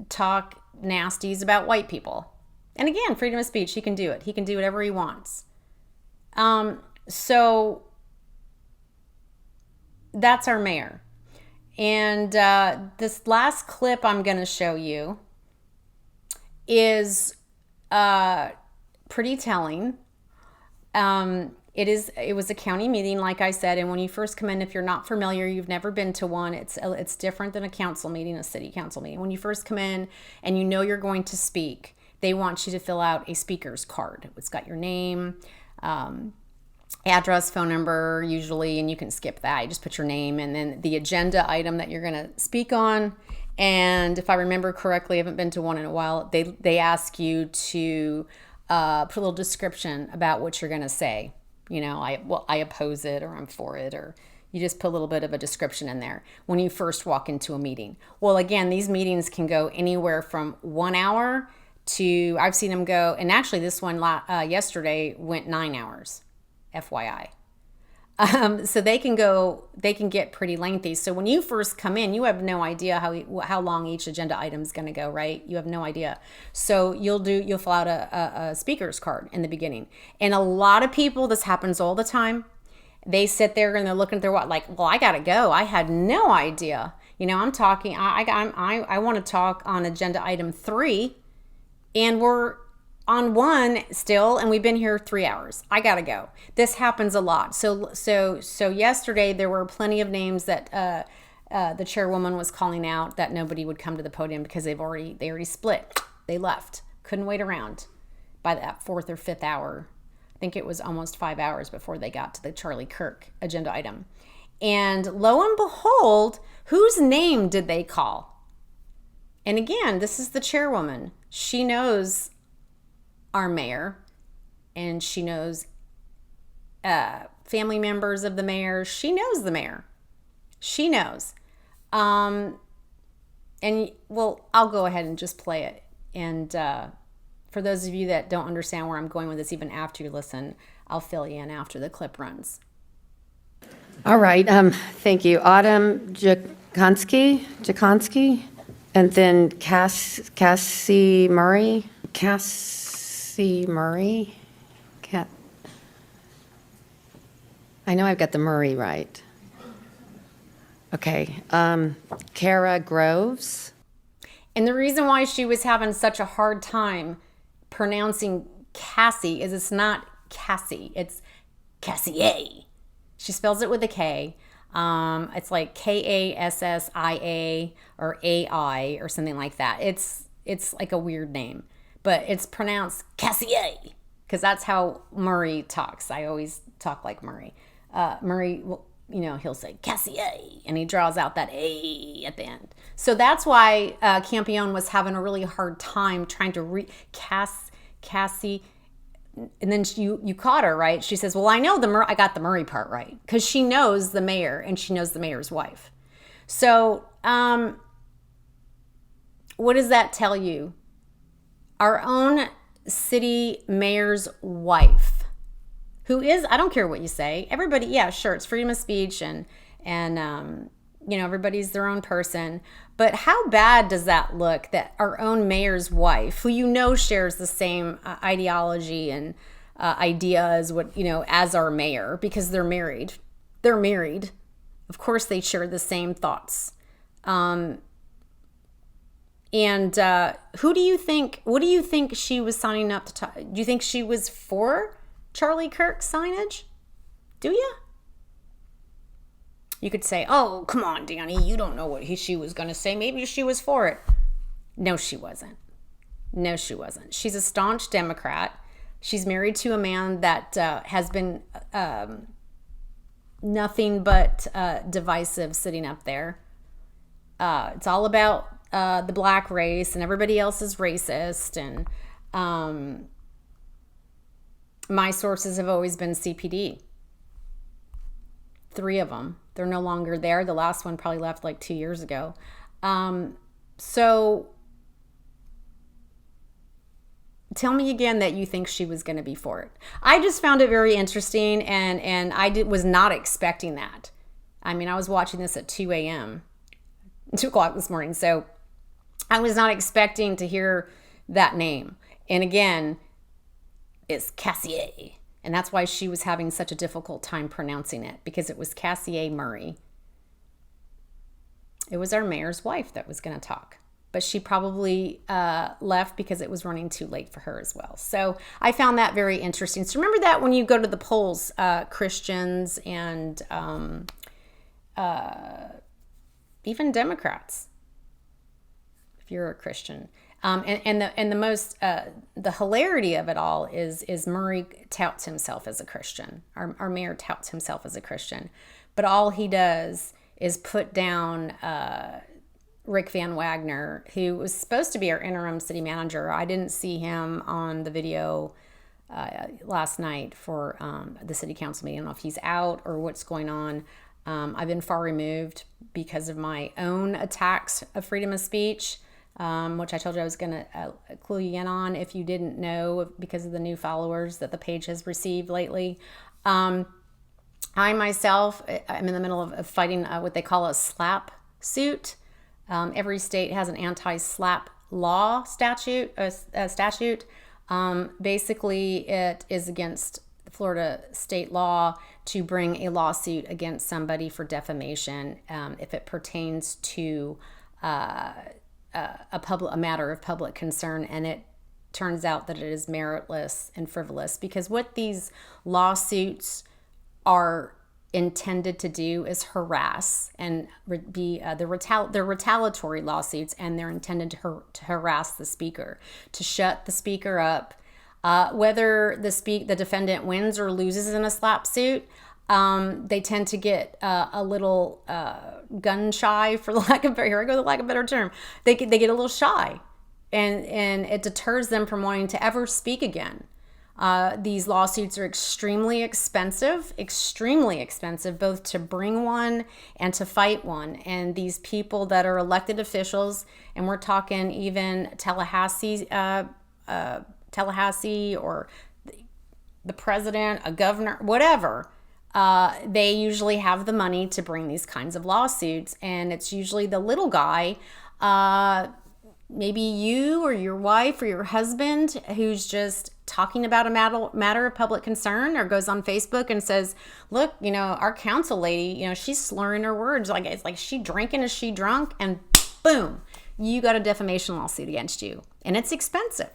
[SPEAKER 1] talk nasties about white people. And again, freedom of speech, he can do it. He can do whatever he wants. So that's our mayor. And this last clip I'm going to show you is pretty telling. It was a county meeting, like I said, and when you first come in, if you're not familiar, you've never been to one, it's different than a council meeting, a city council meeting. When you first come in and you know you're going to speak, they want you to fill out a speaker's card. It's got your name, address, phone number, usually, and you can skip that. You just put your name and then the agenda item that you're going to speak on. And if I remember correctly, I haven't been to one in a while, they ask you to put a little description about what you're going to say. You know, I oppose it, or I'm for it, or you just put a little bit of a description in there when you first walk into a meeting. Well, again, these meetings can go anywhere from 1 hour to, I've seen them go, and actually this one yesterday went 9 hours, FYI. So they can get pretty lengthy. So when you first come in, you have no idea how long each agenda item is going to go, right? You have no idea. So you'll fill out a speaker's card in the beginning. And a lot of people, this happens all the time. They sit there and they're looking at their watch like, well, I got to go. I had no idea. You know, I'm talking, I want to talk on agenda item 3 and we're on 1 still, and we've been here 3 hours. I gotta go. This happens a lot. So yesterday there were plenty of names that the chairwoman was calling out that nobody would come to the podium because they already split. They left. Couldn't wait around by that 4th or 5th hour. I think it was almost 5 hours before they got to the Charlie Kirk agenda item. And lo and behold, whose name did they call? And again, this is the chairwoman. She knows our mayor, and she knows family members of the mayor. She knows the mayor. She knows. And well, I'll go ahead and just play it. And for those of you that don't understand where I'm going with this, even after you listen, I'll fill you in after the clip runs.
[SPEAKER 2] All right, thank you. Autumn Jakonski, and then Cassie Murray. I know I've got the Murray right. Okay. Kara Groves.
[SPEAKER 1] And the reason why she was having such a hard time pronouncing Cassie is it's not Cassie, it's Cassie. She spells it with a K. It's like Kassia or AI or something like that. It's like a weird name, but it's pronounced Cassie because that's how Murray talks. I always talk like Murray. Murray will, he'll say Cassie, and he draws out that A at the end. So that's why Campione was having a really hard time trying to Cassie. And then you caught her, right? She says, well, I know I got the Murray part right because she knows the mayor and she knows the mayor's wife. So what does that tell you? Our own city mayor's wife, who is, I don't care what you say, everybody, yeah, sure, it's freedom of speech and everybody's their own person. But how bad does that look that our own mayor's wife, who shares the same ideology and ideas, as our mayor, because they're married. They're married. Of course, they share the same thoughts. And what do you think she was signing up to talk? Do you think she was for Charlie Kirk signage? Do you? You could say, oh, come on, Danny, you don't know what she was going to say. Maybe she was for it. No, she wasn't. No, she wasn't. She's a staunch Democrat. She's married to a man that has been nothing but divisive sitting up there. It's all about the black race and everybody else is racist. And my sources have always been CPD. 3 of them. They're no longer there. The last one probably left like 2 years ago. So tell me again that you think she was going to be for it. I just found it very interesting, and I was not expecting that. I mean, I was watching this at 2 o'clock this morning, so I was not expecting to hear that name. And again, it's Cassie. And that's why she was having such a difficult time pronouncing it, because it was Cassie Murray. It was our mayor's wife that was going to talk. But she probably left because it was running too late for her as well. So I found that very interesting. So remember that when you go to the polls, Christians and even Democrats, if you're a Christian. And the most the hilarity of it all is Murray touts himself as a Christian. Our mayor touts himself as a Christian, but all he does is put down Rick Van Wagner, who was supposed to be our interim city manager. I didn't see him on the video last night for the city council meeting. I don't know if he's out or what's going on. I've been far removed because of my own attacks of freedom of speech. Which I told you I was going to clue you in on if you didn't know, because of the new followers that the page has received lately. I myself, I'm in the middle of fighting what they call a slap suit. Every state has an anti-slap law statute. Basically, it is against the Florida state law to bring a lawsuit against somebody for defamation if it pertains to a matter of public concern, and it turns out that it is meritless and frivolous, because what these lawsuits are intended to do is harass and be they're retaliatory lawsuits, and they're intended to harass the speaker, to shut the speaker up, whether the defendant wins or loses in a slap suit. They tend to get a little gun shy, for lack of a better term. They get a little shy, and it deters them from wanting to ever speak again. These lawsuits are extremely expensive, both to bring one and to fight one. And these people that are elected officials, and we're talking even Tallahassee or the president, a governor, whatever. They usually have the money to bring these kinds of lawsuits, and it's usually the little guy, maybe you or your wife or your husband, who's just talking about a matter of public concern, or goes on Facebook and says, look, our council lady, she's slurring her words. It's like she drinking, is she drunk? And boom, you got a defamation lawsuit against you, and it's expensive.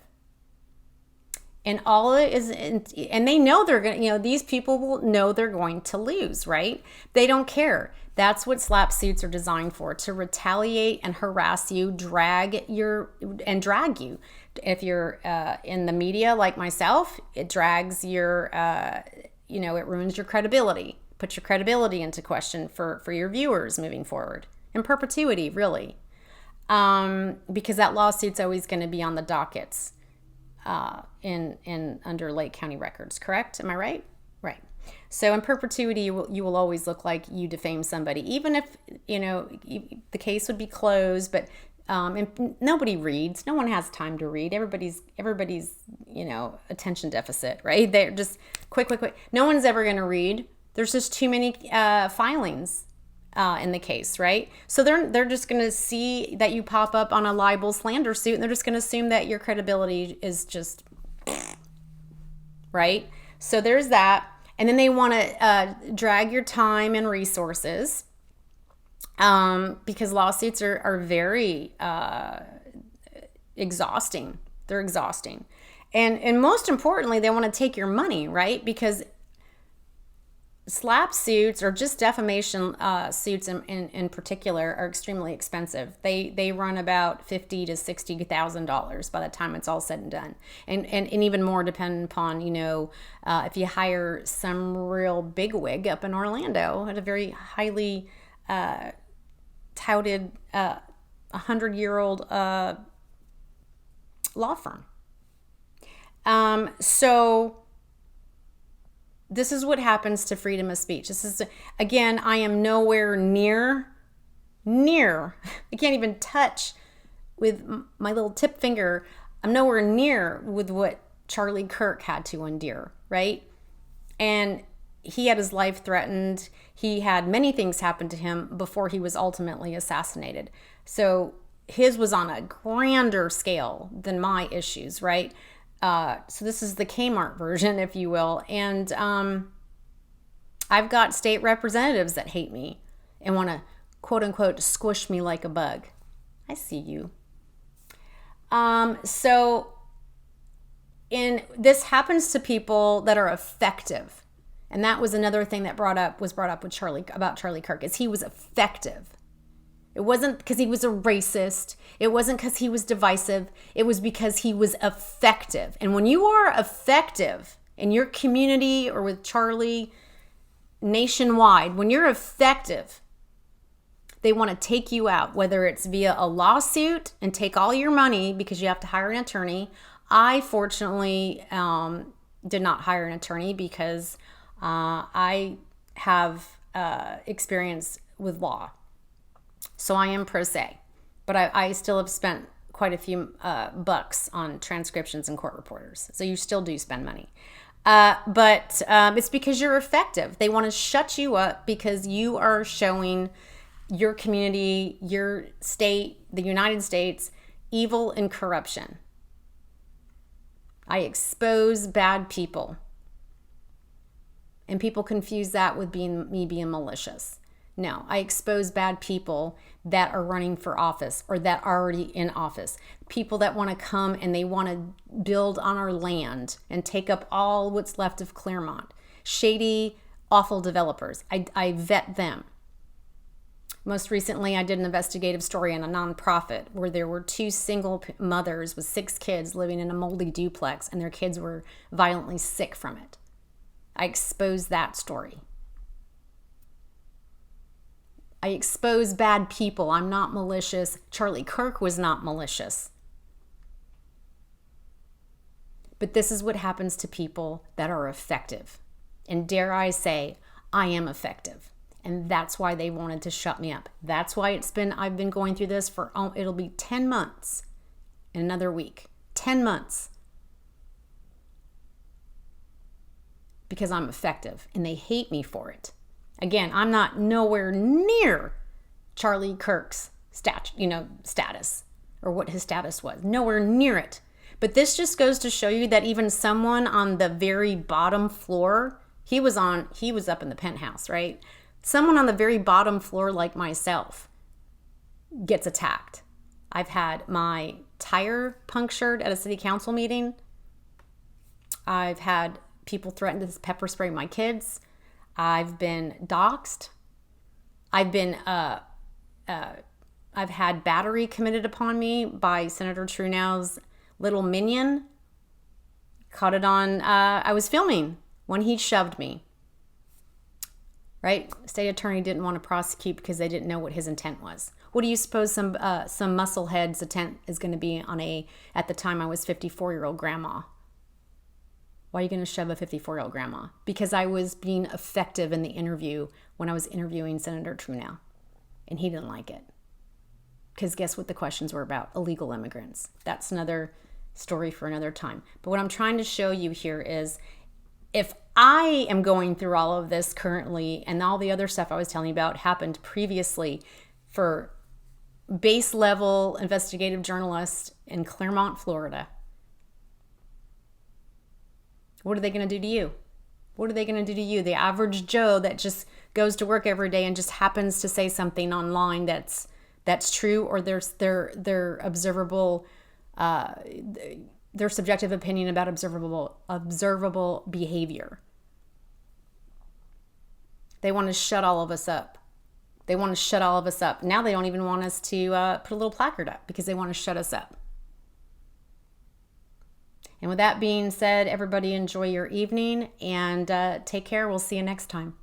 [SPEAKER 1] And all it is, and they know they're going to, these people will know they're going to lose, right? They don't care. That's what slap suits are designed for, to retaliate and harass you, drag you. If you're in the media like myself, it drags your, it ruins your credibility, puts your credibility into question for your viewers moving forward, in perpetuity, really. Because that lawsuit's always going to be on the dockets. In under Lake County records, correct? Am I right? Right. So in perpetuity, you will always look like you defamed somebody, even if the case would be closed. But and nobody reads. No one has time to read. Everybody's attention deficit, right? They're just quick. No one's ever going to read. There's just too many filings in the case, right? So they're just going to see that you pop up on a libel slander suit, and they're just going to assume that your credibility is just right. So there's that, and then they want to drag your time and resources, because lawsuits are very exhausting. They're exhausting, and most importantly, they want to take your money, right? Because slap suits, or just defamation suits in particular, are extremely expensive. They run about $50,000 to $60,000 by the time it's all said and done, and even more depending upon if you hire some real bigwig up in Orlando at a very highly touted 100-year-old law firm. So this is what happens to freedom of speech. This is, again, I am nowhere near, I can't even touch with my little tip finger. I'm nowhere near with what Charlie Kirk had to endure, right? And he had his life threatened. He had many things happen to him before he was ultimately assassinated. So his was on a grander scale than my issues, right? So this is the Kmart version, if you will. And I've got state representatives that hate me and want to, quote unquote, squish me like a bug. I see you. So this happens to people that are effective. And that was another thing that was brought up with Charlie Kirk, is he was effective. It wasn't because he was a racist. It wasn't because he was divisive. It was because he was effective. And when you are effective in your community, or with Charlie nationwide, when you're effective, they want to take you out, whether it's via a lawsuit and take all your money because you have to hire an attorney. I fortunately did not hire an attorney because I have experience with law. So I am pro se, but I still have spent quite a few bucks on transcriptions and court reporters. So you still do spend money. But it's because you're effective. They want to shut you up because you are showing your community, your state, the United States, evil and corruption. I expose bad people. And people confuse that with me being malicious. No, I expose bad people that are running for office, or that are already in office. People that want to come and they want to build on our land and take up all what's left of Claremont. Shady, awful developers. I vet them. Most recently, I did an investigative story on a nonprofit where there were 2 single mothers with 6 kids living in a moldy duplex, and their kids were violently sick from it. I exposed that story. I expose bad people. I'm not malicious. Charlie Kirk was not malicious. But this is what happens to people that are effective. And dare I say, I am effective. And that's why they wanted to shut me up. That's why I've been going through this for, it'll be 10 months in another week. 10 months. Because I'm effective, and they hate me for it. Again, I'm not nowhere near Charlie Kirk's status, or what his status was. Nowhere near it. But this just goes to show you that even someone on the very bottom floor, he was up in the penthouse, right? Someone on the very bottom floor like myself gets attacked. I've had my tire punctured at a city council meeting. I've had people threaten to pepper spray my kids. I've been doxxed. I've had battery committed upon me by Senator Trunow's little minion. Caught it on, I was filming when he shoved me. Right? State attorney didn't want to prosecute because they didn't know what his intent was. What do you suppose some musclehead's intent is going to be on at the time I was 54-year-old grandma? Why are you going to shove a 54-year-old grandma? Because I was being effective in the interview when I was interviewing Senator Trunow. And he didn't like it. Because guess what the questions were about? Illegal immigrants. That's another story for another time. But what I'm trying to show you here is if I am going through all of this currently and all the other stuff I was telling you about happened previously for base level investigative journalists in Claremont, Florida, what are they going to do to you? What are they going to do to you? The average Joe that just goes to work every day and just happens to say something online that's true, or their observable, their subjective opinion about observable behavior. They want to shut all of us up. They want to shut all of us up. Now they don't even want us to put a little placard up because they want to shut us up. And with that being said, everybody enjoy your evening and take care. We'll see you next time.